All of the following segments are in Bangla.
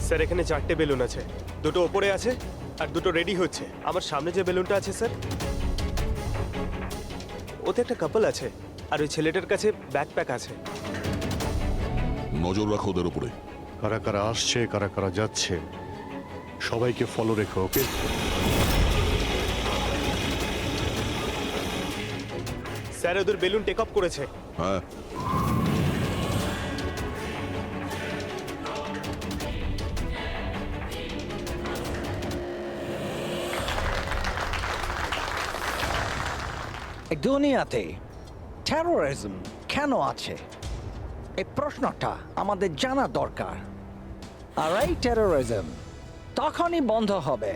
স্যার এখানে 4টে বেলুন আছে, দুটো ওপরে আছে আর দুটো রেডি হচ্ছে। আমার সামনে যে বেলুনটা আছে স্যার, ওতে একটা কাপল আছে আর ওই ছেলেটার কাছে ব্যাকপ্যাক আছে। নজর রাখো ওদের উপরে। কারা কারা আসছে কারা কারা যাচ্ছে সবাইকে ফলো রেখো, ওকে? স্যার ওদের বেলুন টেক অফ করেছে। হ্যাঁ, এই দুনিয়াতে টেরোরিজম কেন আছে, এই প্রশ্নটা আমাদের জানা দরকার। আর এই টেরোরিজম তখনই বন্ধ হবে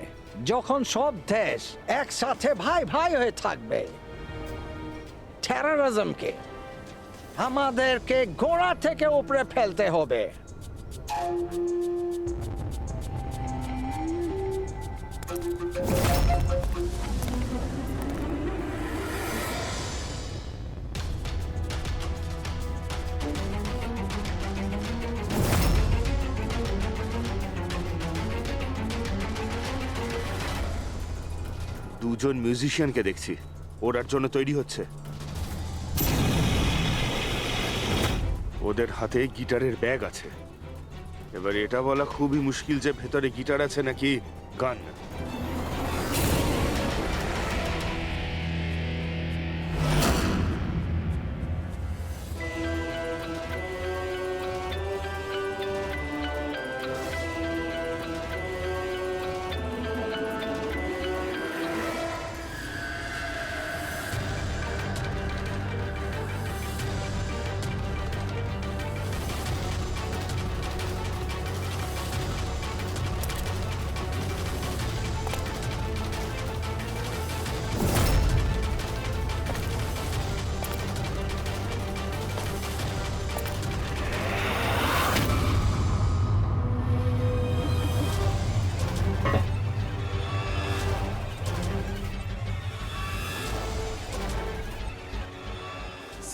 যখন সব দেশ একসাথে ভাই ভাই হয়ে থাকবে। টেরোরিজমকে আমাদেরকে গোড়া থেকে উপরে ফেলতে হবে। দুজন মিউজিশিয়ানকে দেখছি, ওরার জন্য তৈরি হচ্ছে। ওদের হাতে গিটারের ব্যাগ আছে। এবার এটা বলা খুবই মুশকিল যে ভেতরে গিটার আছে নাকি গান।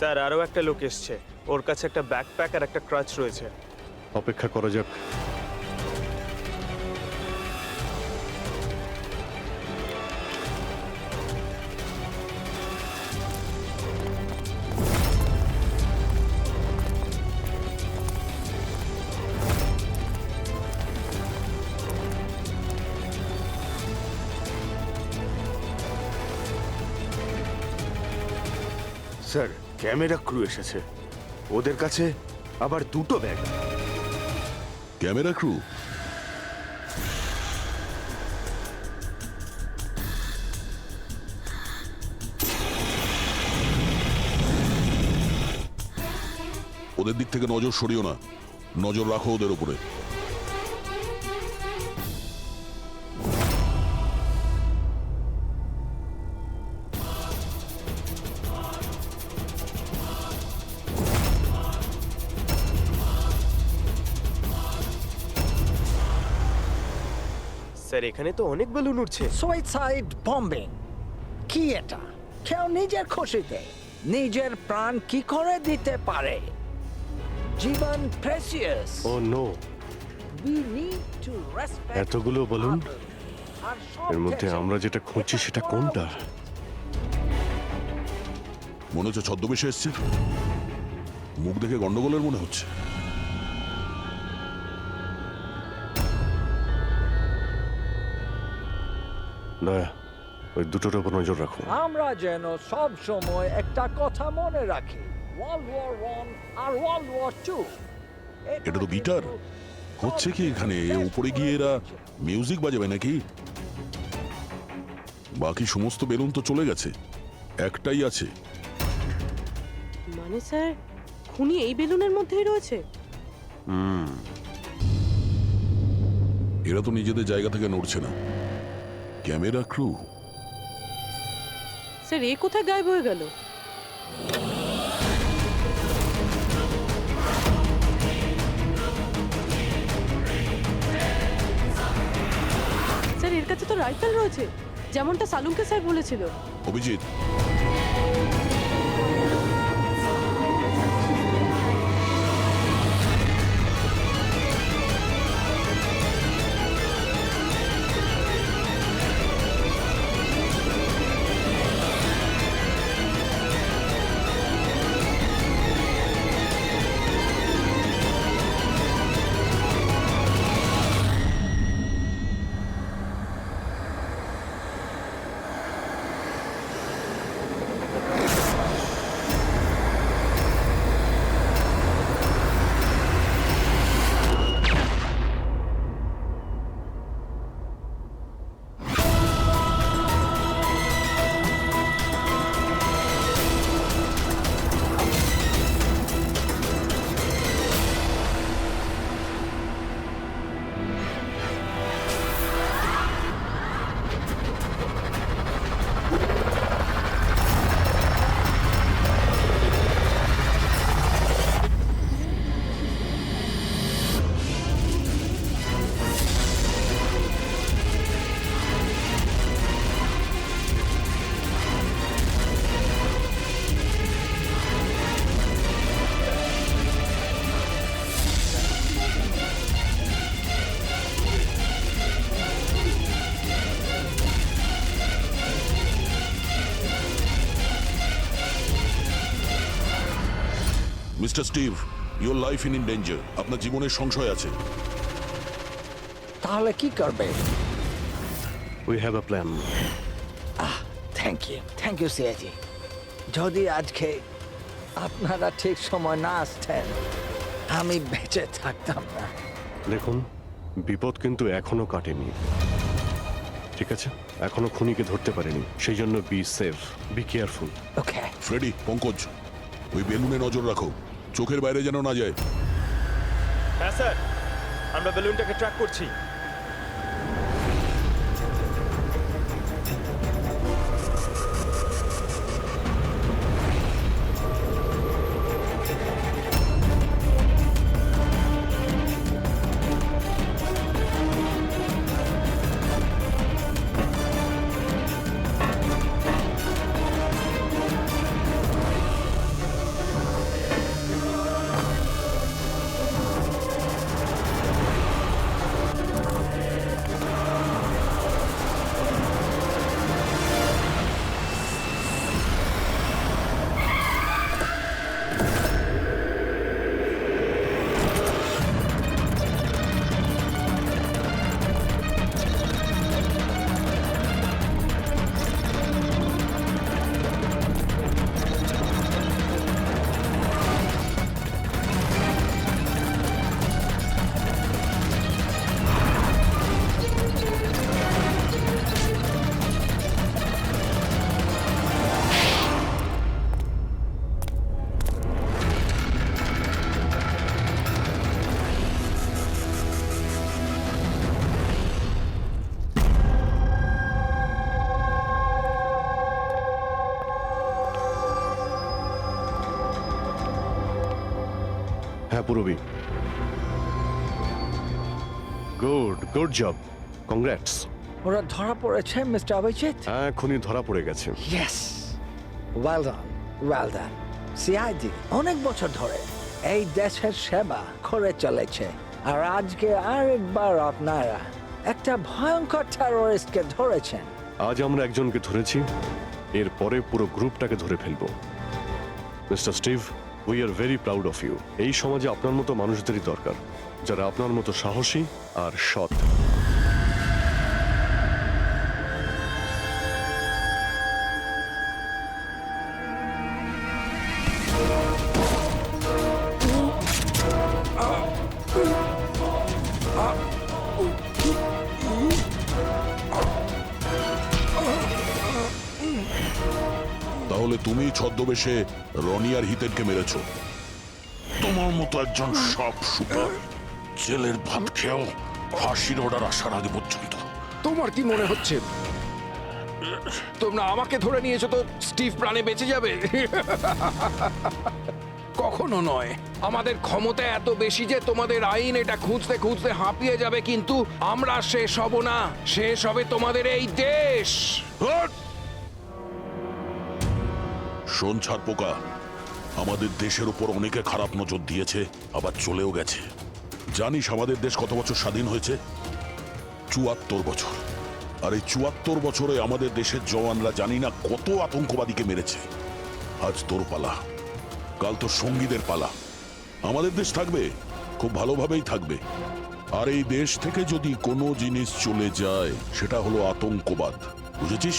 স্যার আরও একটা লোক এসছে, ওর কাছে একটা ব্যাকপ্যাক আর একটা ক্রাচ রয়েছে। অপেক্ষা করা যাক। স্যার ক্যামেরা ক্রু এসেছে, ওদের কাছে আবার দুটো ব্যাগ। Camera crew? ওদের দিক থেকে নজর সরিও না, নজর রাখো ওদের উপরে। স্যার এখানে তো অনেক বেলুন উঠছে। সুইসাইড বম্বিং কি এটা? কেউ নিজের খুশিতে নিজের প্রাণ কি করে দিতে পারে? জীবন precious. Oh no, We need to respect এতগুলো balloon? others. আর সব এর মধ্যে দেশে আমরা যেটা খুঁজছি এটা সেটা করা কোনটা? উচিত। মনে হচ্ছে ছদ্মবেশে এসছে, মুখ দেখে গন্ডগোলের মনে হচ্ছে। দয়া, ওই দুটোর উপর নজর রাখো। আমরা যেন সব সময় একটা কথা মনে রাখি, ওয়ার্ল্ড ওয়ার 1 আর ওয়ার্ল্ড ওয়ার 2। এটা তো গিটার। হচ্ছে কি এখানে? উপরে গিয়ে এরা মিউজিক বাজাবে নাকি? বাকি সমস্ত বেলুন তো চলে গেছে, একটাই আছে। মানে স্যার, খুনি এই বেলুনের মধ্যেই রয়েছে? এরা তো নিজেদের জায়গা থেকে নড়ছে না। Camera crew? স্যার এ কোথায় গায়েব হয়ে গেল? স্যার এর কাছে তো রাইফেল রয়েছে, যেমনটা সালুঙ্কে স্যার বলেছিল। Abhijit, mister Steve, your life in danger. আপনার জীবনের সংশয় আছে। তাহলে কি করবে? We have a plan. Thank you CIG. যদি আজকে আপনারা ঠিক সময় না আসতেন, আমি বেঁচে থাকতাম না। দেখুন, বিপদ কিন্তু এখনো কাটেনি, ঠিক আছে? এখনো খুনিকে ধরতে পারেনি, সেই জন্য be safe, be careful. Okay. Freddy, Pankaj, ওই বেলুনে নজর রাখো, চোখের বাইরে যেন না যায়। হ্যাঁ স্যার, আমরা বেলুনটাকে ট্র্যাক করছি। হ্যাঁ পুরবি, গুড জব, কংগ্রাটস। ওরা ধরা পড়েছে মিস্টার অভিজিৎ? হ্যাঁ, খুনি ধরা পড়ে গেছে। Yes, well done. সিআইডি অনেক বছর ধরে এই দেশের সেবা করে চলেছে, আর আজকে আরেকবার আপনারা একটা ভয়ঙ্কর টেররিস্টকে ধরেছেন। আজ আমরা একজনকে ধরেছি, এরপরে পুরো গ্রুপটাকে ধরে ফেলবো। Mister Steve, we are very proud of you. এই সমাজে আপনার মতো মানুষদেরই দরকার, যারা আপনার মতো সাহসী আর সৎ। তাহলে তুমি ছদ্মবেশে রনি আর হিতেনকে মেরেছো? তোমার মতো একজন সব শুটার জেলের ভাত খেয়েও ফাঁসির অর্ডার আসার আগে পর্যন্ত। তোমার কি মনে হচ্ছে তোমরা আমাকে ধরে নিয়েছো তো স্টিভ প্রাণে বেঁচে যাবে? কখনো নয়। আমাদের ক্ষমতা এত বেশি যে তোমাদের আইন এটা খুঁজতে খুঁজতে হাঁপিয়ে যাবে, কিন্তু আমরা শেষ হব না। শেষ হবে তোমাদের এই দেশ। শোন ছারপোকা, আমাদের দেশের উপর অনেকে খারাপ নজর দিয়েছে, আবার চলেও গেছে। জানিস আমাদের দেশ কত বছর স্বাধীন হয়েছে? ৭৪ বছর। আর এই ৭৪ বছরে আমাদের দেশের জওয়ানরা জানি না কত আতঙ্কবাদীকে মেরেছে। আজ তোর পালা, কাল তোর সঙ্গীদের পালা। আমাদের দেশ থাকবে, খুব ভালোভাবেই থাকবে। আর এই দেশ থেকে যদি কোনো জিনিস চলে যায়, সেটা হলো আতঙ্কবাদ। বুঝেছিস?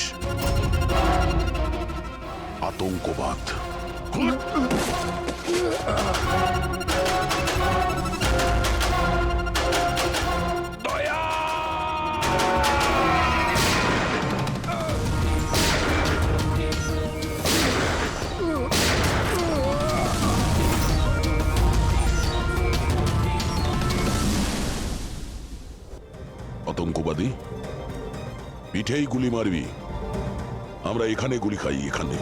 আতঙ্কবাদ। আতঙ্কবাদী পিঠেই গুলি মারবি, আমরা এখানে গুলি খাই, এখানে।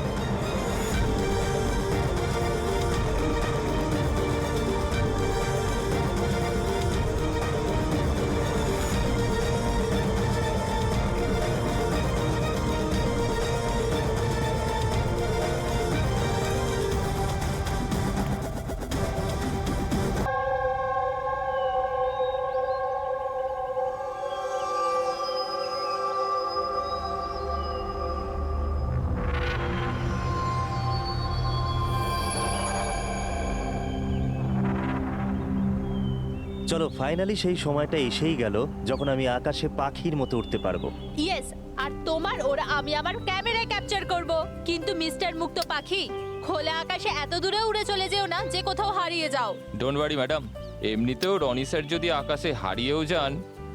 চলো ফাইনালি সেই সময়টা এসেই গেল যখন আমি আকাশে পাখির মতো উঠতে পারবো। ইয়েস, আর তোমার ওরা আমি আমার ক্যামেরায় ক্যাপচার করব। কিন্তু মিস্টার মুক্ত পাখি, খোলা আকাশে এত দূরে উড়ে চলে যেও না যে কোথাও হারিয়ে যাও। ডোন্ট ওয়ারি ম্যাডাম, এমনিতেও রনি স্যার যদি আকাশে হারিয়েও যান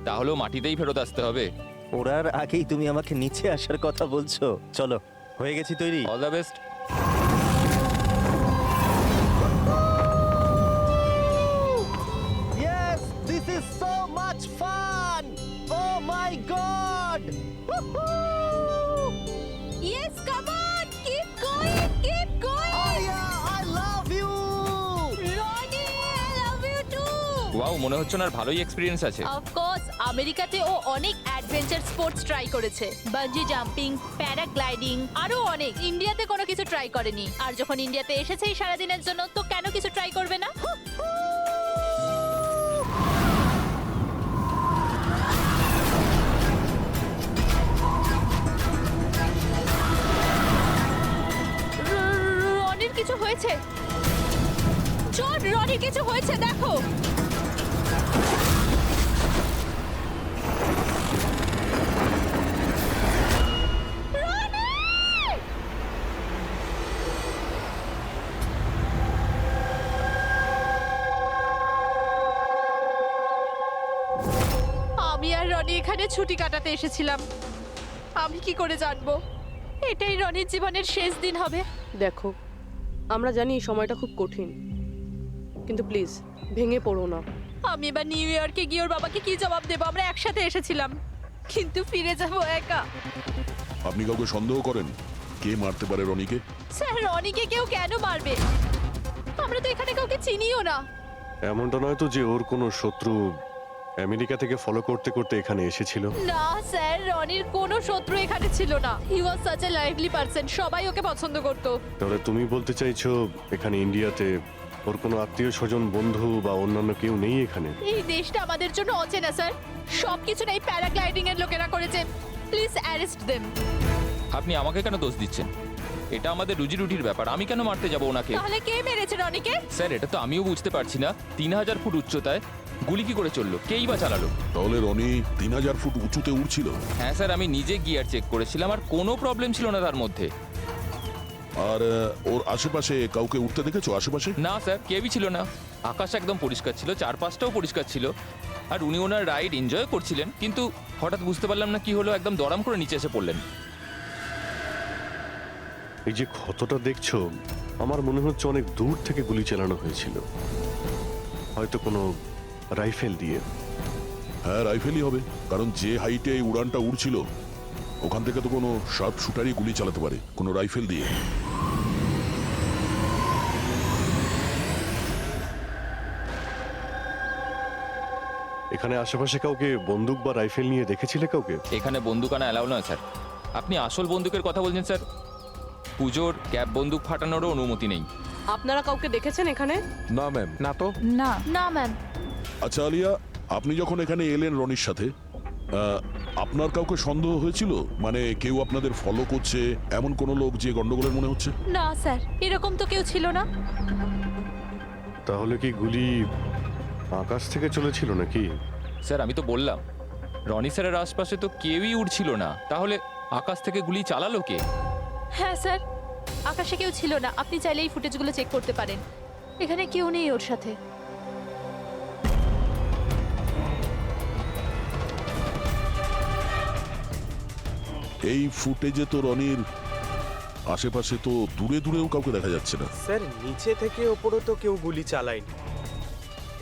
তাহলেও মাটিতেই ফেরত আসতে হবে। ওড়ার আগেই তুমি আমাকে নিচে আসার কথা বলছো। চলো, হয়ে গেছি তৈরি। All the best. Yes, this is so much fun! Oh my god! Yes, come on, keep going, keep going. Alia, I love you! Rony, I love you too. Wow, মনে হচ্ছে না ভালোই এক্সপিরিয়েন্স আছে। অফ কোর্স, আমেরিকাতে ও অনেক অ্যাডভেঞ্চার স্পোর্টস ট্রাই করেছে, বাঞ্জি জাম্পিং, প্যারাগ্লাইডিং, আরো অনেক। ইন্ডিয়াতে কোনো কিছু ট্রাই করেনি, আর যখন ইন্ডিয়াতে এসেছে এই সারাদিনের জন্য, তো কেন কিছু ট্রাই করবে না? রনির কিছু হয়েছে, জন, রনির কিছু হয়েছে, দেখো। আমি আর রনি এখানে ছুটি কাটাতে এসেছিলাম। আমি কি করে জানবো এটাই রনির জীবনের শেষ দিন হবে? দেখো, আমরা জানি এই সময়টা খুব কঠিন, কিন্তু প্লিজ ভেঙে পড়ো না। আমি এবার নিউ ইয়র্কে গিয়ে ওর বাবাকে কি জবাব দেবো? আমরা একসাথে এসেছিলাম, কিন্তু ফিরে যাব একা। আপনি কাউকে সন্দেহ করেন কে মারতে পারে রনিকে? স্যার, রনিকে কেউ কেন মারবে? আমরা তো এখানে কাউকে চিনিও না। এমনটা নয় তো যে ওর কোনো শত্রু আমেরিকা থেকে ফলো করতে করতে এখানে এসেছিল? না স্যার, রনির কোনো শত্রু এখানে ছিল না। He was such a lively person, সবাই ওকে পছন্দ করতো। তাহলে তুমি বলতে চাইছো এখানে ইন্ডিয়াতে ওর কোনো আত্মীয় স্বজন, বন্ধু বা অন্যান্য কেউ নেই এখানে? এই দেশটা আমাদের জন্য অচেনা স্যার, সবকিছু এই প্যারাগ্লাইডিং এর লোকেরা করেছে। Please arrest them. আপনি আমাকে কেন দোষ দিচ্ছেন? এটা আমাদের রুজি রুটির ব্যাপার, আমি কেন মারতে যাব ওনাকে? তাহলে কে মেরেছে রনিকে? স্যার, এটা তো আমিও বুঝতে পারছি না। 3000 ফুট উচ্চতায় গুলি কি করে চললো? কেই বা চালালো? তাহলে রনি 3000 ফুট উঁচুতে উঠছিল? হ্যাঁ স্যার, আমি নিজে গিয়ার চেক করেছিলাম আর কোনো প্রবলেম ছিল না তার মধ্যে। আর ওর আশেপাশে কাউকে উঠতে দেখেছো? আশেপাশে না স্যার, কেউই ছিল না। আকাশ একদম পরিষ্কার ছিল, চারপাশটাও পরিষ্কার ছিল, আর উনি ওনার রাইড এনজয় করছিলেন। কিন্তু হঠাৎ বুঝতে পারলাম না কি হলো, একদম দড়াম করে নিচে এসে পড়লেন। এই যে ক্ষতটা দেখছো, আমার মনে হচ্ছে অনেক দূর থেকে গুলি চালানো হয়েছিল, হয়তো কোনো রাইফেল দিয়ে। হ্যাঁ, রাইফেলই হবে, কারণ যে হাইটে এই উড়ানটা উড়ছিল ওখান থেকে তো কোনো শার্প শুটারই গুলি চালাতে পারে, কোনো রাইফেল দিয়ে। এখানে আশেপাশে কাউকে বন্দুক বা রাইফেল নিয়ে দেখেছিলে কাউকে? এখানে বন্দুক আনা অ্যালাউ নয় স্যার। আপনি আসল বন্দুকের কথা বলছেন স্যার? পুজোর ক্যাপ বন্দুক ফাটানোরও অনুমতি নেই। আপনারা কাউকে দেখেছেন এখানে? না ম্যাম, না তো। না না ম্যাম। আচ্ছা আলিয়া, আপনি যখন এখানে এলেন রনির সাথে, আপনার কাউকে সন্দেহ হয়েছিল? মানে কেউ আপনাদের ফলো করছে, এমন কোনো লোক যে গন্ডগোলের মনে হচ্ছে? না স্যার, এরকম তো কেউ ছিল না। তাহলে কি গুলি আকাশ থেকে চলেছিল নাকি? স্যার, আমি তো বললাম রনি স্যারের আশপাশে তো কেউই উড়ছিল না, তাহলে আকাশ থেকে গুলি চালালো কে? হ্যাঁ স্যার, আকাশে কেউ ছিল না। আপনি চাইলে এই ফুটেজগুলো চেক করতে পারেন, এখানে কেউ নেই ওর সাথে। এই ফুটেজে তো রনির আশেপাশে তো দূরে দূরেও কাউকে দেখা যাচ্ছে না। স্যার, নিচে থেকে ওপরে তো কেউ গুলি চালায়নি।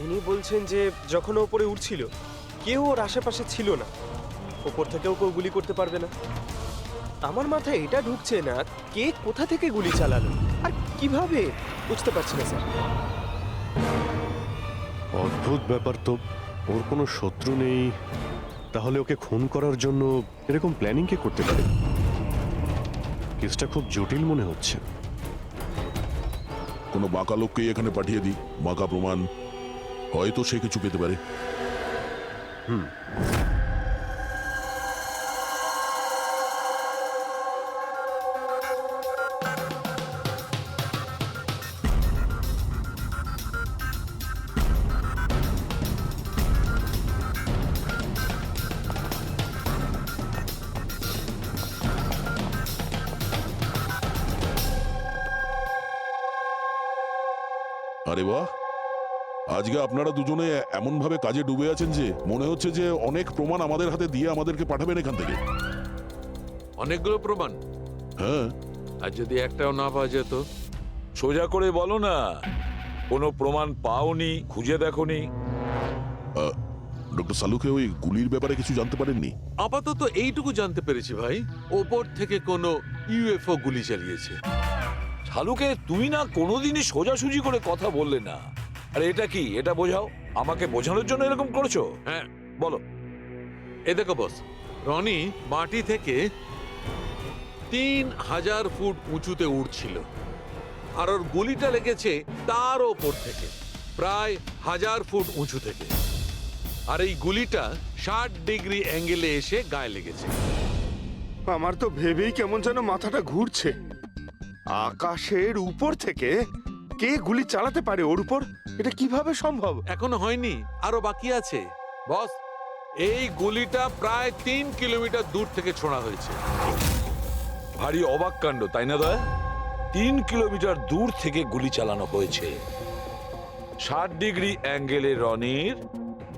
ইনি বলছেন যে যখন ও ওপরে উঠছিল কেউ ওর আশেপাশে ছিল না, ওপর থেকেও কেউ গুলি করতে পারবে না। আমার মাথায় এটা ঢুকছে না কে কোথা থেকে গুলি চালালো আর কিভাবে, বুঝতে পারছি না স্যার। অদ্ভুত ব্যাপার তো, ওর কোনো শত্রু নেই, তাহলে ওকে খুন করার জন্য এরকম প্ল্যানিং কে করতে পারে? কেসটা খুব জটিল মনে হচ্ছে। কোনো বাঁকা লোককেই এখানে পাঠিয়ে দিই, বাঁকা প্রমাণ, হয়তো সে কিছু পেতে পারে। আরে বাহ, আজকে আপনারা দুজনে এমন ভাবে কাজে ডুবে আছেন যে মনে হচ্ছে যে অনেক প্রমাণ আমাদের হাতে দিয়ে আমাদেরকে পাঠাবেন এখান থেকে। অনেকগুলো প্রমাণ, হ্যাঁ, আর যদি একটাও না পাওয়া যেত? সোজা করে বলো না, কোনো প্রমাণ পাওনি, খুঁজে দেখোনি? ডক্টর সালুকে ওই গুলির ব্যাপারে কিছু জানতে পারেননি? আপাতত এইটুকু জানতে পেরেছি ভাই, ওপর থেকে কোনো ইউএফও গুলি চালিয়েছে। শালুকে তুমি না কোনোদিনই সোজাসুজি করে কথা বললে না। আরে এটা কি, এটা বোঝাও, আমাকে বোঝানোর জন্য এরকম করেছো? হ্যাঁ, বলো। এ দেখো বস, রনি মাটি থেকে 3000 ফুট উঁচুতে উঠছিল, আর ওর গুলিটা লেগেছে তার ওপর থেকে প্রায় 1000 ফুট উঁচু থেকে, আর এই গুলিটা 60 ডিগ্রি অ্যাঙ্গেলে এসে গায়ে লেগেছে। আমার তো ভেবেই কেমন যেন মাথাটা ঘুরছে। আকাশের উপর থেকে কে গুলি চালাতে পারে ওর উপর? এটা কিভাবে সম্ভব? এখনো হয়নি, আরো বাকি আছে বস। এই গুলিটা প্রায় 3 কিলোমিটার দূর থেকে ছোড়া হয়েছে। ভারী অবাক কাণ্ড, তাই না দয়া? 3 কিলোমিটার দূর থেকে গুলি চালানো হয়েছে। 60 ডিগ্রি অ্যাঙ্গেলে রনির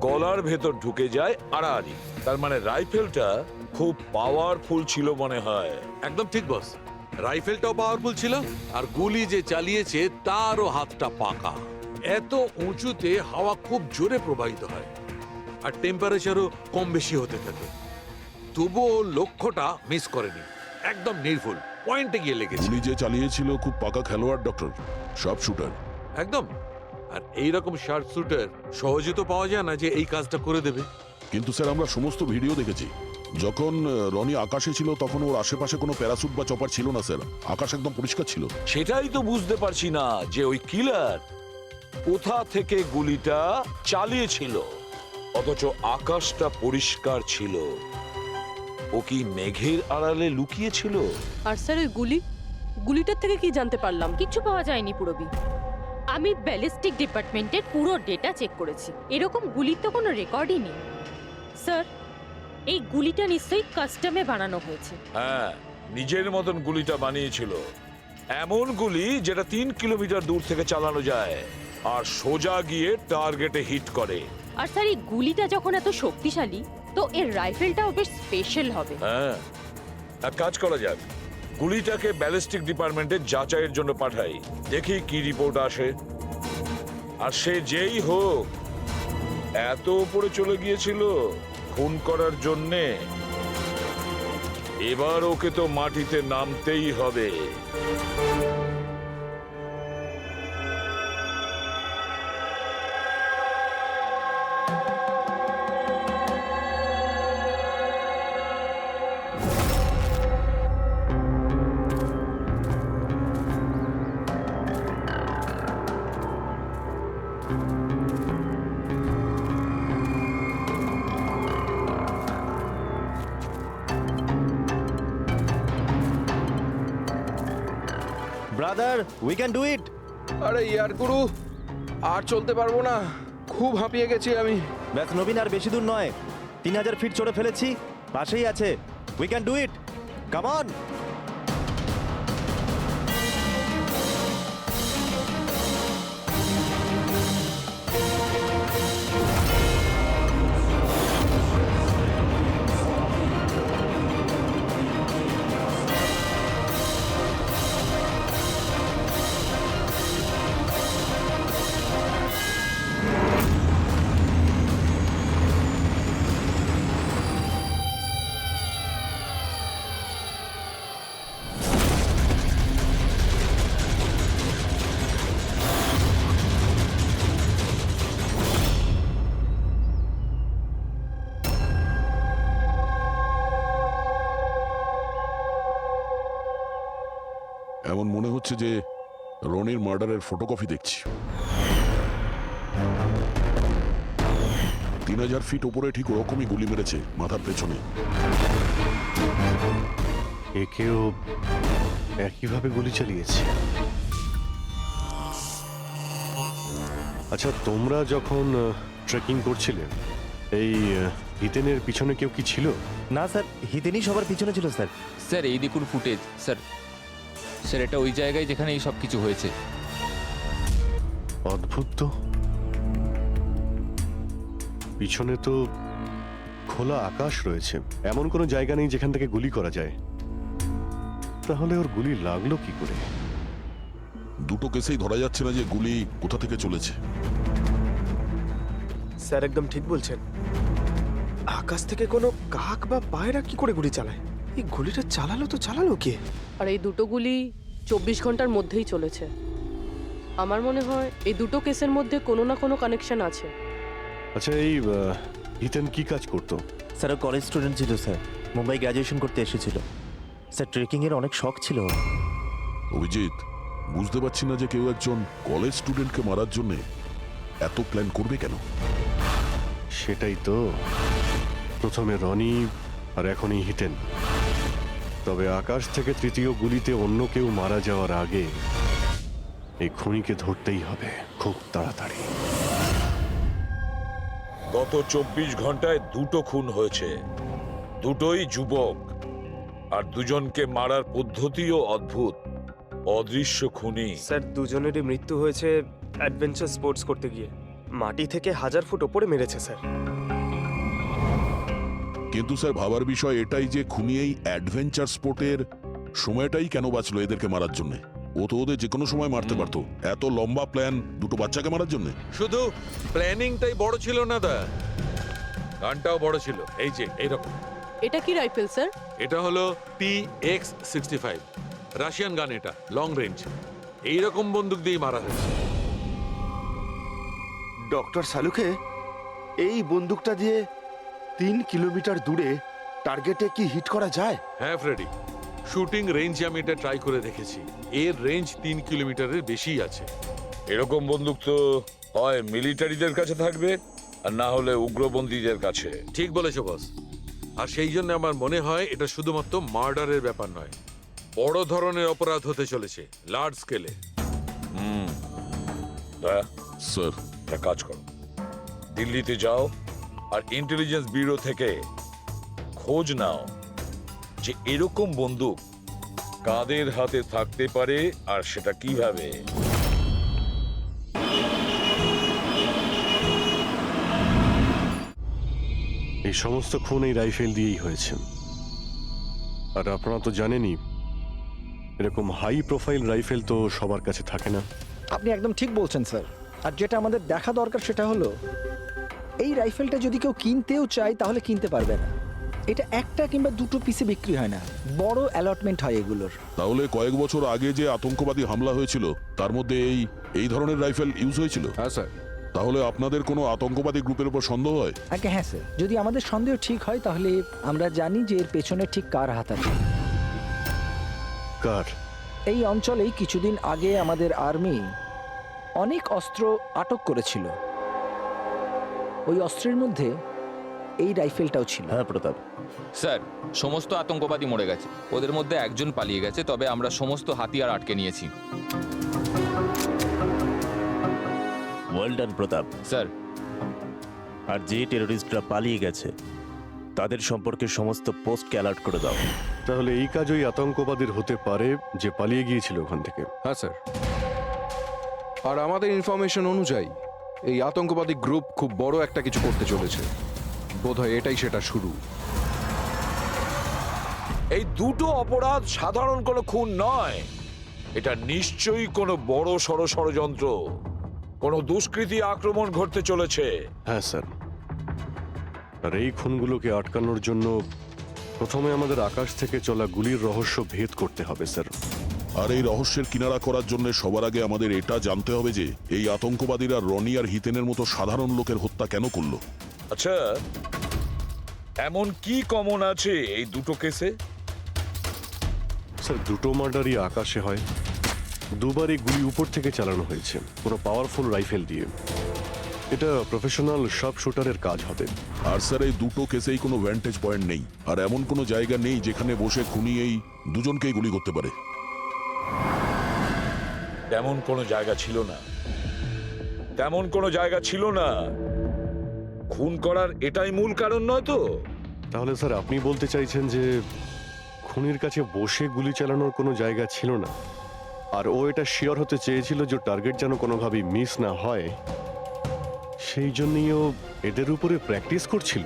গলার ভেতর ঢুকে যায় আড়াআড়ি। তার মানে রাইফেলটা খুব পাওয়ারফুল ছিল মনে হয়। একদম ঠিক বস, রাইফেলটাও পাওয়ারফুল ছিল, আর গুলি যে চালিয়েছে তারও হাতটা পাকা। এত উঁচুতে হাওয়া খুব জোরে প্রবাহিত হয়, আর টেম্পারেচারও কম বেশি হতে থাকে, তবুও লক্ষ্যটা মিস করেনি, একদম নির্ভুল পয়েন্টে গিয়ে লেগেছে। গুলি যে চালিয়েছিল খুব পাকা খেলোয়াড়, ডক্টর, সব শুটার। একদম। আর এইরকম শার্প শুটার সহজে তো পাওয়া যায় না যে এই কাজটা করে দেবে। কিন্তু স্যার, আমরা সমস্ত ভিডিও দেখেছি। যখন রনি আকাশে ছিল তখন ওর আশেপাশে কোনো প্যারাসুট বা চপার ছিল না স্যার, আকাশ একদম পরিষ্কার ছিল। সেটাই তো বুঝতে পারছি না যে ওই কিলার কোথা থেকে গুলিটা চালিয়েছিল, অথচ আকাশটা পরিষ্কার ছিল। ও কি মেঘের আড়ালে লুকিয়েছিল? আর স্যার ওই গুলিটার থেকে কি জানতে পারলাম? কিচ্ছু পাওয়া যায়নি পুরবি। আমি ব্যালিস্টিক ডিপার্টমেন্টের পুরো ডেটা চেক করেছি, এরকম গুলির তো কোনো রেকর্ডই নেই। স্যার, এই গুলিটা নিশ্চয়ই কাস্টমে বানানো হয়েছে। হ্যাঁ, নিজের মতন গুলিটা বানিয়েছিল। এমন গুলি যেটা 3 কিলোমিটার দূর থেকে চালানো যায় আর সোজা গিয়ে টার্গেটে হিট করে। আর স্যার, এই গুলিটা যখন এত শক্তিশালী, তো এর রাইফেলটাও বেশ স্পেশাল হবে। হ্যাঁ, এক কাজ করা যাক, গুলিটাকে ব্যালিস্টিক ডিপার্টমেন্টে যাচাইয়ের জন্য পাঠাই, দেখি কি রিপোর্ট আসে। আর সে যেই হোক, এত উপরে চলে গিয়েছিল খুন করার জন্যে, এবার ওকে তো মাটিতে নামতেই হবে। ব্রাদার, উই ক্যান ডু ইট। আরে ইয়ার গুরু, আর চলতে পারবো না, খুব হাঁপিয়ে গেছি আমি। ব্যাস নবীন, আর বেশি দূর নয়, 3000 ফিট চড়ে ফেলেছি, পাশেই আছে। We can do it, come on. এমন মনে হচ্ছে যে রনির মার্ডারের ফটোকপি দেখছি। 3000 ফিট উপরে ঠিক ওরকমই গুলি মেরেছে, মাথার পেছনে। একেও একইভাবে গুলি চালিয়েছে। আচ্ছা, তোমরা যখন ট্রেকিং করছিলে, এই হিতেনের পিছনে কেউ কি ছিল? না স্যার, হিতেনই সবার পিছনে ছিল স্যার। স্যার, এই দেখুন ফুটেজ। স্যার, স্যার এটা ওই জায়গায় যেখানে এই সব কিছু হয়েছে। অদ্ভুত তো, পিছনে তো খোলা আকাশ রয়েছে, এমন কোনো জায়গা নেই যেখান থেকে গুলি করা যায়। তাহলে ওর গুলি লাগলো কি করে? দুটো কেসেই ধরা যাচ্ছে না যে গুলি কোথা থেকে চলেছে। স্যার একদম ঠিক বলছেন। আকাশ থেকে কোনো কাক বা পায়রা কি করে গুলি চালায়? এই গুলিটা চালালো কে? আর এই দুটো গুলি 24 ঘন্টার মধ্যেই চলেছে। আমার মনে হয় এই দুটো কেসের মধ্যে কোনো না কোনো কানেকশন আছে। আচ্ছা, এই হিতেন কি কাজ করতো? স্যার ও কলেজ স্টুডেন্ট ছিল স্যার, মুম্বাই গ্র্যাজুয়েশন করতে এসেছিল স্যার। ট্রেকিং এর অনেক শখ ছিল ওর। অভিজিৎ, বুঝতে পারছি না যে কেউ একজন কলেজ স্টুডেন্টকে মারার জন্য এত প্ল্যান করবে কেন। সেটাই তো, প্রথমে রনি আর এখনই হিতেন। তবে আকাশ থেকে তৃতীয় গুলিতে অন্য কেউ মারা যাওয়ার আগে এই খুনিকে ধরতেই হবে খুব তাড়াতাড়ি। গত 24 ঘন্টায় দুটো খুন হয়েছে, দুটোই যুবক, আর দুজনকে মারার পদ্ধতিও অদ্ভুত। অদৃশ্য খুনি। স্যার দুজনেরই মৃত্যু হয়েছে অ্যাডভেঞ্চার স্পোর্টস করতে গিয়ে। মাটি থেকে 1000 ফুট ওপরে মেরেছে স্যার। কিন্তু স্যার ভাবার বিষয় এটাই যে খুনি এই অ্যাডভেঞ্চার স্পোর্টের সময়টাই কেন বাঁচলো এদেরকে মারার জন্য? ও তো ওদের যে কোনো সময় মারতে পারতো। এত লম্বা প্ল্যান দুটো বাচ্চাকে মারার জন্য? শুধু প্ল্যানিংটাই বড় ছিল না দা, গানটাও বড় ছিল। এই যে এইরকম। এটা কি রাইফেল স্যার? এটা হলো PX-65 রাশিয়ান গান। এটা লং রেঞ্জ। এইরকম বন্দুক দিয়ে মারা হয়েছে। ডক্টর সালুকে, এই বন্দুকটা দিয়ে 3 কিলোমিটার দূরে টার্গেটে কি হিট করা যায়? হ্যাঁ ফ্রেডি, শুটিং রেঞ্জে আমি এটা ট্রাই করে দেখেছি। এর রেঞ্জ 3 কিলোমিটারের বেশি আছে। এরকম বন্দুক তো হয় মিলিটারিদের কাছে থাকবে, আর না হলে উগ্রপন্থীদের কাছে। ঠিক বলেছো বস। আর সেই জন্য আমার মনে হয় এটা শুধুমাত্র মার্ডারের ব্যাপার নয়, বড় ধরনের অপরাধ হতে চলেছে, লার্জ স্কেলে। স্যার একটা কাজ করো, দিল্লিতে যাও আর ইন্টেলিজেন্স ব্যুরো থেকে খোঁজ নাও যে এরকম বন্দুক কাদের হাতে থাকতে পারে আর সেটা কিভাবে। এই সমস্ত খুন এই রাইফেল দিয়েই হয়েছে। আর আপনারা তো জানেনই, এরকম হাই প্রোফাইল রাইফেল তো সবার কাছে থাকে না। আপনি একদম ঠিক বলছেন স্যার। আর যেটা আমাদের দেখা দরকার সেটা হলো এই রাইফেলটা যদি কেউ কিনতেও চায় তাহলে কিনতে পারবে না। এটা একটা কিংবা দুটো পিসে বিক্রি হয় না, বড় অ্যালটমেন্ট হয় এগুলোর। তাহলে কয়েক বছর আগে যে আতঙ্কবাদী হামলা হয়েছিল তার মধ্যে এই ধরনের রাইফেল ইউজ হয়েছিল? হ্যাঁ স্যার। তাহলে আপনাদের কোনো আতঙ্কবাদী গ্রুপের উপর সন্দেহ হয়? আগে হ্যাঁ স্যার, যদি আমাদের সন্দেহ ঠিক হয় তাহলে আমরা জানি যে এর পেছনে ঠিক কার হাত আছে। কার? এই অঞ্চলেই কিছুদিন আগে আমাদের আর্মি অনেক অস্ত্র আটক করেছিল। ওই অস্ত্রের মধ্যে এই রাইফেলটাও ছিল। হ্যাঁ প্রতাপ স্যার, সমস্ত আতঙ্কবাদী মরে গেছে, ওদের মধ্যে একজন পালিয়ে গেছে, তবে আমরা সমস্ত হাতিয়ার আটকে নিয়েছি। ওয়েল ডান প্রতাপ স্যার। আর যে টেররিস্টরা পালিয়ে গেছে তাদের সম্পর্কে সমস্ত পোস্টকে অ্যালার্ট করে দাও। তাহলে এই কাজ ওই আতঙ্কবাদীর হতে পারে যে পালিয়ে গিয়েছিল ওখান থেকে। হ্যাঁ স্যার। আর আমাদের ইনফরমেশন অনুযায়ী এই আতঙ্কবাদী গ্রুপ খুব বড় একটা কিছু করতে চলেছে। বোধহয় এটাই সেটা শুরু। এই দুটো অপরাধ সাধারণ কোনো খুন নয়, এটা নিশ্চয়ই কোনো বড় সড় ষড়যন্ত্র, কোনো দুষ্কৃতী আক্রমণ ঘটতে চলেছে। হ্যাঁ স্যার। আর এই খুনগুলোকে আটকানোর জন্য প্রথমে আমাদের আকাশ থেকে চলা গুলির রহস্য ভেদ করতে হবে স্যার। আর এই রহস্যের কিনারা করার জন্য সবার আগে আমাদের এটা জানতে হবে যে এই আতঙ্কবাদীরা রনি আর হিতেনের মতো সাধারণ লোকের হত্যা কেন করলো। আচ্ছা, এমন কি কমন আছে এই দুটো কেসে? স্যার, দুটো মার্ডারই আকাশে হয়, দুবারই গুলি উপর থেকে চালানো হয়েছে কোনো পাওয়ারফুল রাইফেল দিয়ে। এটা প্রফেশনাল শার্প শুটারের কাজ হবে। আর স্যার এই দুটো কেসেই কোনো ভ্যান্টেজ পয়েন্ট নেই, আর এমন কোনো জায়গা নেই যেখানে বসে খুনি এই দুজনকেই গুলি করতে পারে। তেমন কোনো জায়গা ছিল না, তেমন কোনো জায়গা ছিল না। খুন করার এটাই মূল কারণ নয় তো? তাহলে স্যার আপনি বলতে চাইছেন যে খুনির কাছে বসে গুলি চালানোর কোনো জায়গা ছিল না? আর ও এটা শিওর হতে চেয়েছিল যে টার্গেট যেন কোনোভাবেই মিস না হয়, সেই জন্যই ও এদের উপরে প্র্যাকটিস করছিল।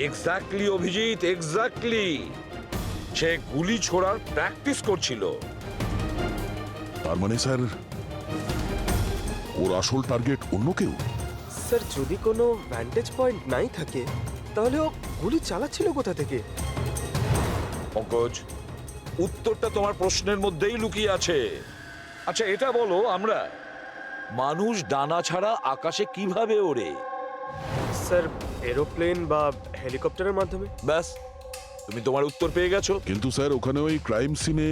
Exactly Abhijit, exactly. সে গুলি ছোড়ার প্র্যাকটিস করছিল। তার মানে স্যার ওর আসল টার্গেট অন্য কেউ। স্যার যদি কোনো ভ্যান্টেজ পয়েন্ট নাই থাকে তাহলে ও গুলি চালাচ্ছিল কোথা থেকে? পঙ্কজ, উত্তরটা তোমার প্রশ্নের মধ্যেই লুকিয়ে আছে। আচ্ছা এটা বলো, আমরা মানুষ ডানা ছাড়া আকাশে কিভাবে ওড়ে? স্যার এরোপ্লেন বা হেলিকপ্টারের মাধ্যমে। ব্যাস, তুমি তোমার উত্তর পেয়ে গেছো। কিন্তু স্যার ওখানে ওই ক্রাইম সিনে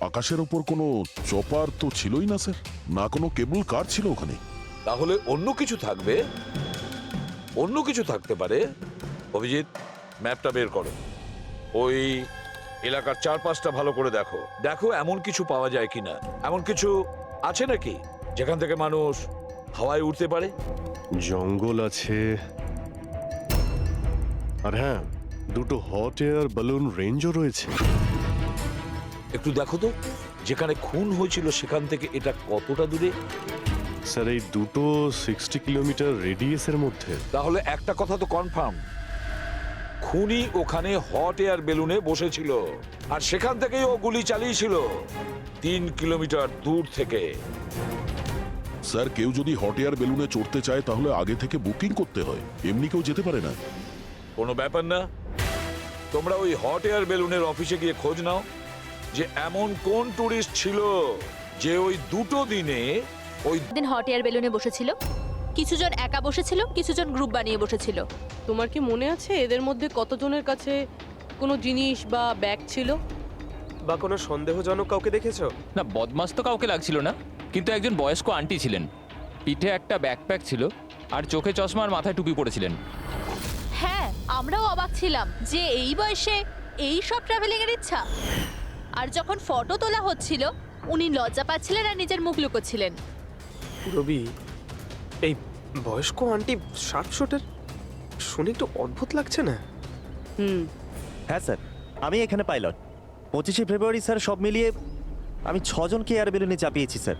আকাশের ওপর কোনো চপার তো ছিলই না স্যার, না কোনো কেবল কার ছিল ওখানে। তাহলে অন্য কিছু থাকবে, অন্য কিছু থাকতে পারে। অভিজিৎ, ম্যাপটা বের করো। ওই এলাকার চারপাশটা ভালো করে দেখো, দেখো এমন কিছু পাওয়া যায় কিনা। এমন কিছু আছে নাকি যেখান থেকে মানুষ হাওয়ায় উঠতে পারে? জঙ্গল আছে, আর হ্যাঁ, দুটো হট এয়ার বালুন রেঞ্জও রয়েছে। একটু দেখো তো, যেখানে খুন হয়েছিল সেখান থেকে এটা কতটা দূরে? স্যার এই দুটো 60 কিলোমিটার রেডিয়াসের মধ্যে। তাহলে একটা কথা তো কনফার্ম, খুনি ওখানে হট এয়ার বেলুনে বসেছিল আর সেখান থেকেই ও গুলি চালিয়েছিল 3 কিলোমিটার দূর থেকে। স্যার কেউ যদি হট এয়ার বেলুনে চড়তে চায় তাহলে আগে থেকে বুকিং করতে হয়, এমনি কেউ যেতে পারে না। কোনো ব্যাপার না, তোমরা ওই হট এয়ার বেলুনের অফিসে গিয়ে খোঁজ নাও যে এমন কোন টুরিস্ট ছিল যে ওই দুটো দিনে ওই দিন হট এয়ার বেলুনে বসেছিল। কিছুজন একা বসেছিল, কিছুজন গ্রুপ বানিয়ে বসেছিল। তোমার কি মনে আছে এদের মধ্যে কতজনের কাছে কোনো জিনিস বা ব্যাগ ছিল? বা কোনো সন্দেহজনক কাউকে দেখেছো? না, বদমাস তো কাউকে লাগছিল না, কিন্তু একজন বয়স্ক আন্টি ছিলেন, পিঠে একটা ব্যাকপ্যাক ছিল আর চোখে চশমা আর মাথায় টুপি পরেছিলেন। হ্যাঁ, আমরাও অবাক ছিলাম যে এই বয়সে এই সব ট্রাভেলিং এর ইচ্ছা। আর যখন ফটো তোলা হচ্ছিল উনি লজ্জা পাচ্ছিলেন আর নিজের মুখ লুকোচ্ছিলেন। রবি, এই বয়স্ক আন্টি শার্প শুটার শুনে একটু অদ্ভুত লাগছে না? হ্যাঁ স্যার, আমি এখানে পাইলট। 25শে ফেব্রুয়ারি স্যার সব মিলিয়ে আমি 6 জনকে এয়ার বেলুনে চাপিয়েছি স্যার,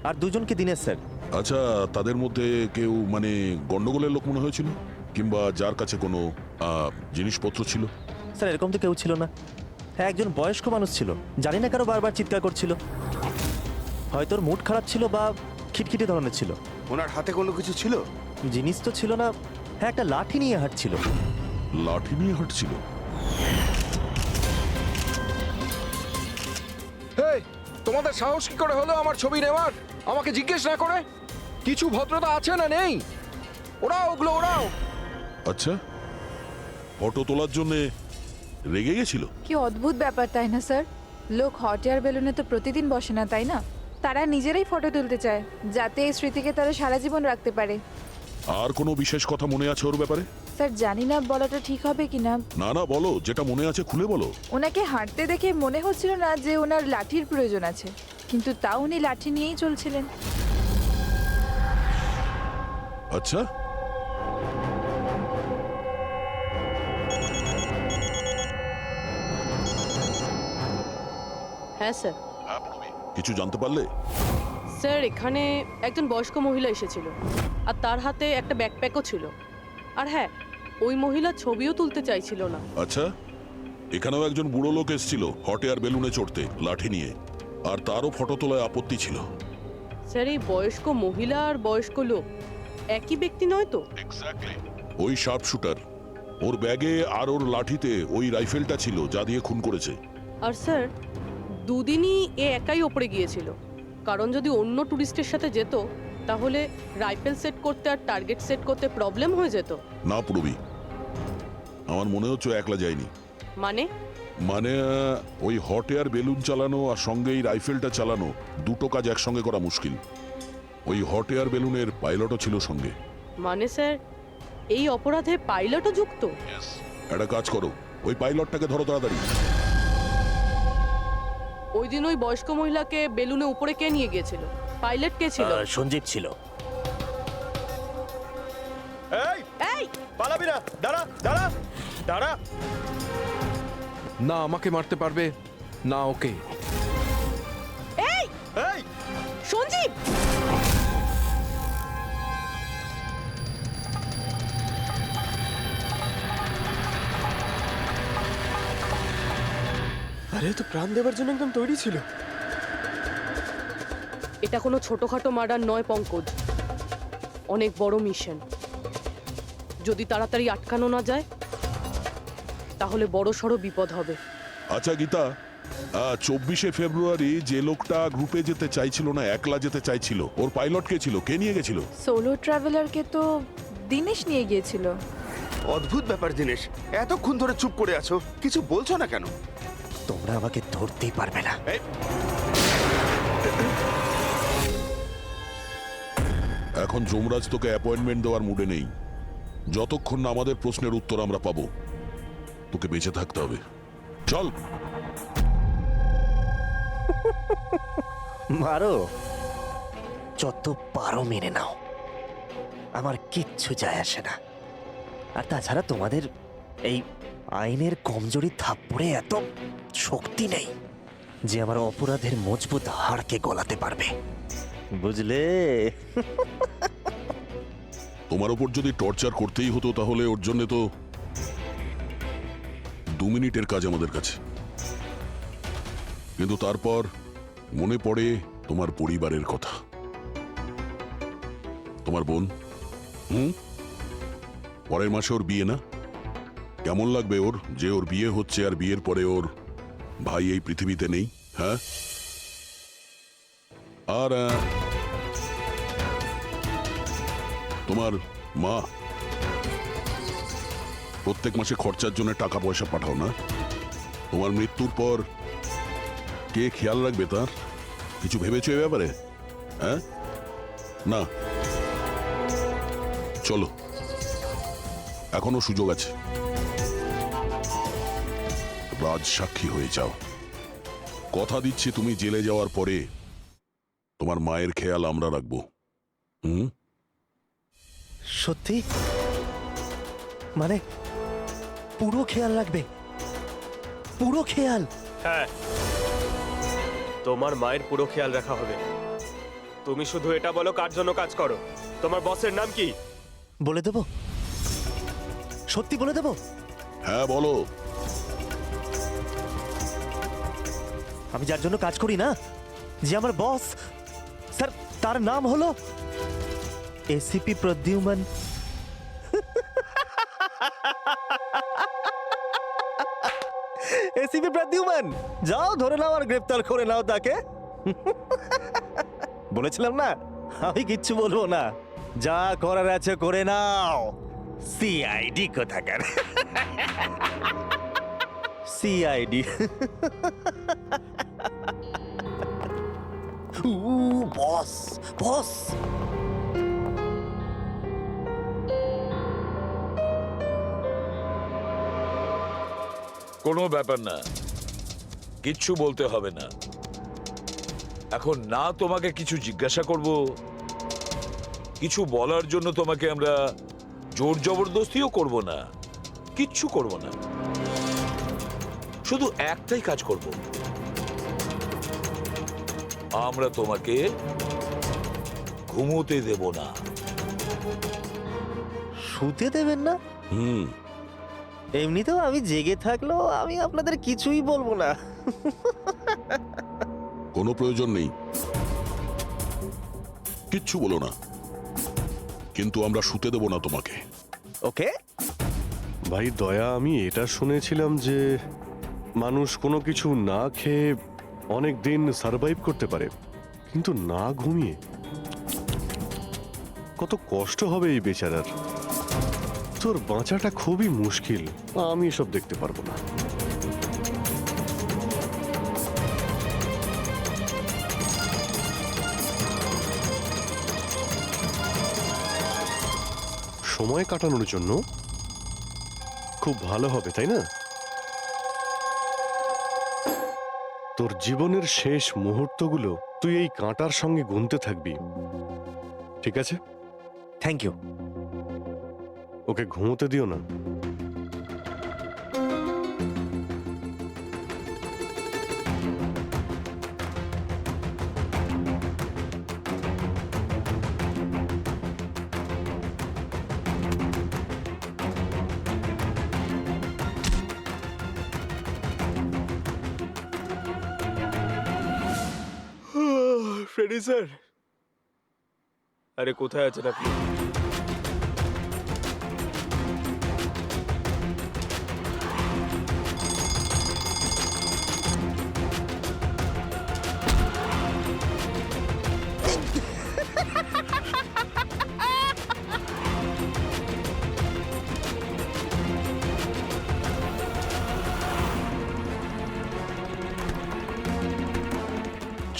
আর 2 জনকে দিনের স্যার। আচ্ছা, তাদের মধ্যে কেউ মানে গন্ডগোলের লোক মনে হয়েছিল, কিংবা যার কাছে কোনো জিনিসপত্র ছিল? স্যার এরকম তো কেউ ছিল না। হ্যাঁ, একজন বয়স্ক মানুষ ছিল, জানি না কারো বারবার চিৎকার করছিল। হয়তো ওর মুড খারাপ ছিল বা খিটখিটে ধরনের ছিল। ওনার হাতে কোনো কিছু ছিল? জিনিস তো ছিল না। হ্যাঁ, একটা লাঠি নিয়ে হাঁটছিল। লাঠি নিয়ে হাঁটছিল? এই, তোমাদের সাহস কি করে হলো আমার ছবি নেওয়ার, আমাকে জিজ্ঞেস না করে? কিছু ভদ্রতা আছে না নেই? ওরাও ওগুলো ওরাও। আচ্ছা, ফটো তোলার জন্য রেগে গেছিল? কি অদ্ভুত ব্যাপার, তাই না স্যার? লোক হট এয়ার বেলুনে তো প্রতিদিন বসে না, তাই না? তারা নিজেরাই ফটো তুলতে চায় যাতে এই স্মৃতিকে তারা সারা জীবন রাখতে পারে। আর কোনো বিশেষ কথা মনে আছে ওর ব্যাপারে? স্যার জানি না বলাটা ঠিক হবে কিনা। না না, বলো, যেটা মনে আছে খুলে বলো। ওনাকে হাঁটতে দেখে মনে হচ্ছিল না যে ওনার লাঠির প্রয়োজন আছে, কিন্তু তাও উনি লাঠি নিয়েই চলছিলেন। আচ্ছা, হ্যাঁ স্যার। কিছু জানতে পারলে? স্যার এখানে একজন বয়স্ক মহিলা এসেছিল আর তার হাতে একটা ব্যাকপ্যাকও ছিল। আর হ্যাঁ, ওই মহিলা ছবিও তুলতে চাইছিল না। আচ্ছা, এখানেও একজন বুড়ো লোক এসেছিল হট এয়ার বেলুনে চড়তে লাঠি নিয়ে, আর তারও ফটো তোলায় আপত্তি ছিল। স্যার এই বয়স্ক মহিলা আর বয়স্ক লোক একই ব্যক্তি নয় তো? ওই শার্প শুটার, ওর ব্যাগে আর ওর লাঠিতে ওই রাইফেলটা ছিল যা দিয়ে খুন করেছে। আর স্যার দুদিনই এ একাই ওপরে গিয়েছিল, কারণ যদি অন্য টুরিস্টের সাথে যেত তাহলে রাইফেল সেট করতে আর টার্গেট সেট করতে প্রবলেম হয়ে যেত। না পুরবি, আমার মনে হচ্ছে একলা যায়নি। মানে মানে ওই হট এয়ার বেলুন চালানো আর সঙ্গে এই রাইফেলটা চালানো, দুটো কাজ একসঙ্গে করা মুশকিল। ওই হট এয়ার বেলুনের পাইলটও ছিল সঙ্গে। মানে স্যার এই অপরাধে পাইলটও যুক্ত? একটা কাজ করো, ওই পাইলটটাকে ধরো তাড়াতাড়ি। ওই দিন ওই বয়স্ক মহিলাকে বেলুনে উপরে কে নিয়ে গিয়েছিল? পাইলট কে ছিল? সঞ্জীব ছিল। এই পালাবি না, দাঁড়া দাঁড়া দাঁড়া। না আমাকে মারতে পারবে না ওকে। এই এই আরে তো প্রাণ দেওয়ার জন্য একদম তৈরি ছিল। এটা কোনো ছোটখাটো মার্ডার নয় পঙ্কজ, অনেক বড় মিশন। যদি তাড়াতাড়ি আটকানো না যায় তাহলে বড় সড় বিপদ হবে। আচ্ছা গীতা, 24শে ফেব্রুয়ারি যে লোকটা গ্রুপে যেতে চাইছিল না, একলা যেতে চাইছিল, ওর পাইলট কে ছিল? কে নিয়ে গেছিল? সোলো ট্রাভেলারকে তো দিনেশ নিয়ে গিয়েছিল। অদ্ভুত ব্যাপার দিনেশ, এতক্ষণ ধরে চুপ করে আছো, কিছু বলছো না কেন? তোমরা আমাকে ধরতেই পারবে না। এই, এখন যমরাজ তোকে অ্যাপয়েন্টমেন্ট দেওয়ার মুডে নেই। যতক্ষণ না আমাদের প্রশ্নের উত্তর আমরা পাবো, তোকে বেঁচে থাকতে হবে। চল। মারো, যত পারো মেনে নাও, আমার কিচ্ছু যায় আসে না। আর তাছাড়া তোমাদের এই আইনের কমজোরি থাপ্পড়ে এত শক্তি নেই যে আমার অপরাধের মজবুত হাড়কে গলাতে পারবে, বুঝলে? তোমার ওপর যদি টর্চার করতেই হতো তাহলে ওর জন্য তো 2 মিনিটের কাজ আমাদের কাছে। কিন্তু তারপর মনে পড়ে তোমার পরিবারের কথা, তোমার বোন। পরের মাসে ওর বিয়ে না? কেমন লাগবে ওর যে ওর বিয়ে হচ্ছে আর বিয়ের পরে ওর ভাই এই পৃথিবীতে নেই? হ্যাঁ, আর তোমার মা প্রত্যেক মাসে খরচার জন্য টাকা পয়সা পাঠাও না? তোমার মৃত্যুর পর কে খেয়াল রাখবে তার? কিছু ভেবেছো এ ব্যাপারে? হ্যাঁ, না। চলো, এখনো সুযোগ আছে। রাজ সাক্ষী হয়ে যাও। কথা দিচ্ছি তুমি জেলে যাওয়ার পরে তোমার মায়ের খেয়াল আমরা রাখবো। সত্যি? মানে পুরো খেয়াল রাখবে? পুরো খেয়াল? হ্যাঁ, তোমার মায়ের পুরো খেয়াল রাখা হবে। তুমি শুধু এটা বলো কার জন্য কাজ করো। তোমার বসের নাম কি? বলে দেবো? সত্যি বলে দেবো? হ্যাঁ বলো। আমি যার জন্য কাজ করি না, যে আমার বস স্যার, তার নাম হলো এসিপি প্রদ্যুম্ন। এসিপি প্রদ্যুম্ন, যাও ধরে নাও আর গ্রেফতার করে নাও তাকে। বলেছিলাম না আমি কিচ্ছু বলবো না, যা করার আছে করে নাও। সিআইডি কোথাকার। সিআইডি। বস বস। কোনো ব্যাপার না, কিচ্ছু বলতে হবে না। এখন না তোমাকে কিছু জিজ্ঞাসা করব, কিছু বলার জন্য তোমাকে আমরা জোর জবরদস্তিও করব না, কিচ্ছু করব না। শুধু একটাই কাজ করব, আমরা তোমাকে ঘুমোতে দেব না। শুতে দেবেন না? এমনিতেও আমি জেগে থাকলেও আমি আপনাদের কিছুই বলবো না। কোনো প্রয়োজন নেই, কিচ্ছু বলো না, কিন্তু আমরা শুতে দেব না তোমাকে। ওকে ভাই দয়া, আমি এটা শুনেছিলাম যে মানুষ কোনো কিছু না খেয়ে অনেক দিন সার্ভাইভ করতে পারে, কিন্তু না ঘুমিয়ে কত কষ্ট হবে এই বেচারার। তোর বাঁচাটা খুবই মুশকিল, আমি এসব দেখতে পারবো না। সময় কাটানোর জন্য খুব ভালো হবে, তাই না? তোর জীবনের শেষ মুহূর্তগুলো তুই এই কাঁটার সঙ্গে গুনতে থাকবি, ঠিক আছে? Thank you. ওকে ঘুমোতে দিও না। ফ্রেডি স্যার, আরে কোথায় আছেন আপনি?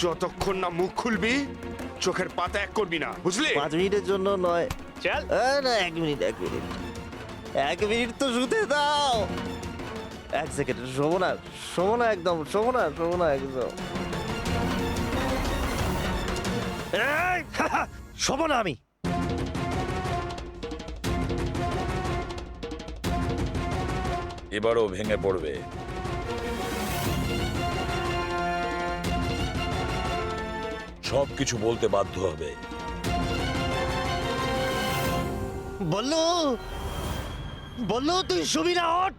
যতক্ষণ না মুখ খুলবি চোখের পাতা এক করবি না, বুঝলি? 5 মিনিটের জন্য নয়। চল। না 1 মিনিট 1 মিনিট তো শুতে দাও। 1 সেকেন্ড, শোবো না একদম, শোবো না একদম। এই, শোবো না আমি। এবারও ভেঙে পড়বে। সবকিছু বলতে বাধ্য হবে। বললো তুই শুবি না, ওঠ।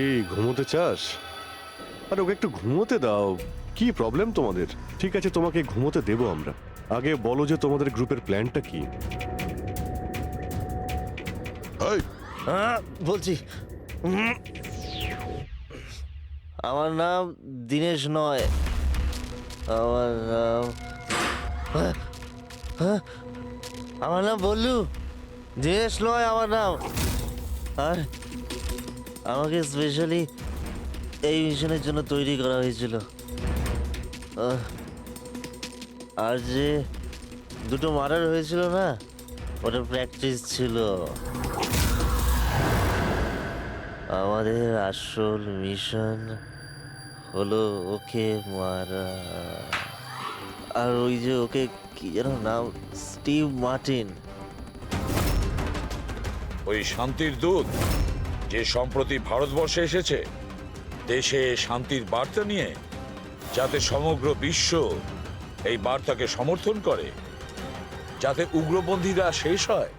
এই ঘুমোতে চাস? আরে ওকে একটু ঘুমোতে দাও। কি প্রবলেম তোমাদের? ঠিক আছে, তোমাকে ঘুমোতে দেবো আমরা। আগে বলো যে তোমাদের গ্রুপের প্ল্যানটা কি? এই, বলছি, আমার নাম দীনেশ নয়, আমার নাম বল্লু। দীনেশ নয় আমার নাম। আর আমাকে স্পেশালি এই মিশনের জন্য তৈরি করা হয়েছিল। আর যে 2টো মার্ডার হয়েছিল না, ওটা প্র্যাকটিস ছিল। আমাদের আসল মিশন হলো ওকে মারা। আর ওই যে ওকে কি যেন নাম, স্টিভ মার্টিন। ওই শান্তির দূত যে সম্প্রতি ভারতবর্ষে এসেছে দেশে শান্তির বার্তা নিয়ে, যাতে সমগ্র বিশ্ব এই বার্তাকে সমর্থন করে, যাতে উগ্রপন্থীরা শেষ হয়।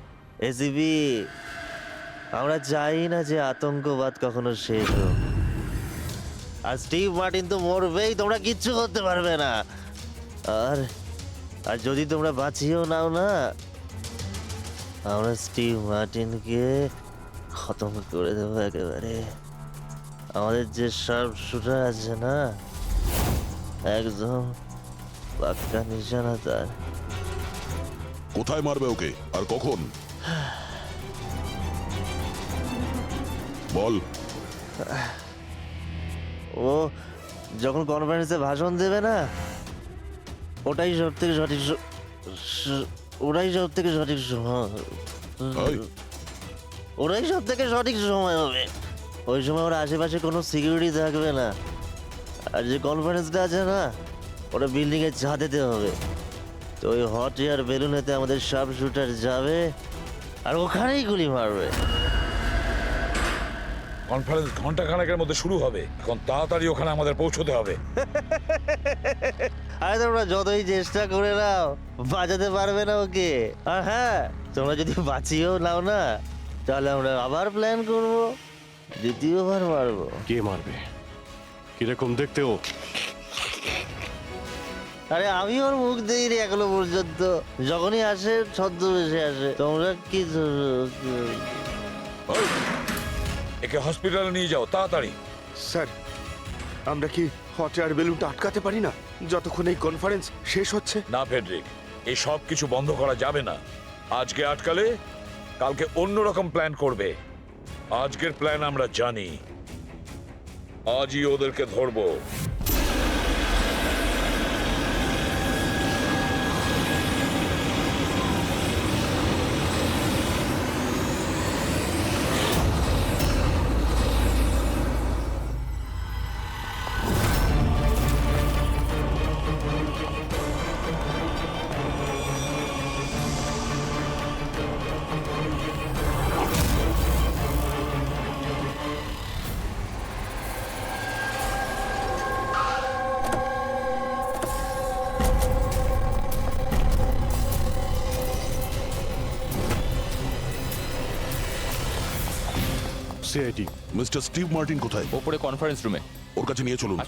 এসিবি, আমরা চাই না যে আতঙ্কবাদ কখনো শেষ হোক। আর স্টিভ মার্টিন তো মরবেই, তোমরা কিচ্ছু করতে পারবে না। আর আর যদি তোমরা বাঁচিয়েও নাও না, আমরা স্টিভ মার্টিনকে খতম করে দেবো একেবারে। আমাদের যে শার্প শুটার আছে না, একদম পাক্কা নিশানা তার। কোথায় মারবে ওকে আর কখন? বল। ও যখন কনফারেন্সে ভাষণ দেবে না, ওটাই সব থেকে সঠিক সময়। এই, ওরাই সব থেকে সঠিক সময় হবে। ওই সময় ওর আশেপাশে কোনো সিকিউরিটি থাকবে না। আর যে কনফারেন্সটা আছে না, ওটা বিল্ডিং এর ছাদেতে হবে। তো ওই হট এয়ার বেলুনেতে আমাদের শার্প শুটার যাবে আর ওখানেই গুলি মারবে। কনফারেন্স ঘন্টাখানেকের মধ্যে শুরু হবে, এখন তাড়াতাড়ি ওখানে আমাদের পৌঁছতে হবে। আরে তোমরা যতই চেষ্টা করে নাও, বাঁচাতে পারবে না ওকে। আর হ্যাঁ, তোমরা যদি বাঁচিয়েও নাও না, তাহলে আমরা আবার প্ল্যান করব, দ্বিতীয়বার মারবো। কে মারবে? কিরকম দেখতে ও? আরে আমি ওর মুখ দেইনি এখনো পর্যন্ত। যখনই আসে ছদ্মবেশে আসে। তোমরা কি ওই, একে হসপিটালে নিয়ে যাও তাড়াতাড়ি। স্যার, আমরা কি হট এয়ার বেলুনটা আটকাতে পারি না যতক্ষণ এই কনফারেন্স শেষ হচ্ছে? না ফেডরিক, এই সব কিছু বন্ধ করা যাবে না। আজকে আটকালে কালকে অন্যরকম প্ল্যান করবে। আজকের প্ল্যান আমরা জানি, আজই ওদেরকে ধরবো। সিআইডি। মিস্টার স্টিভ মার্টিন কোথায়? ওপরে কনফারেন্স রুমে। ওর কাছে নিয়ে চলুন।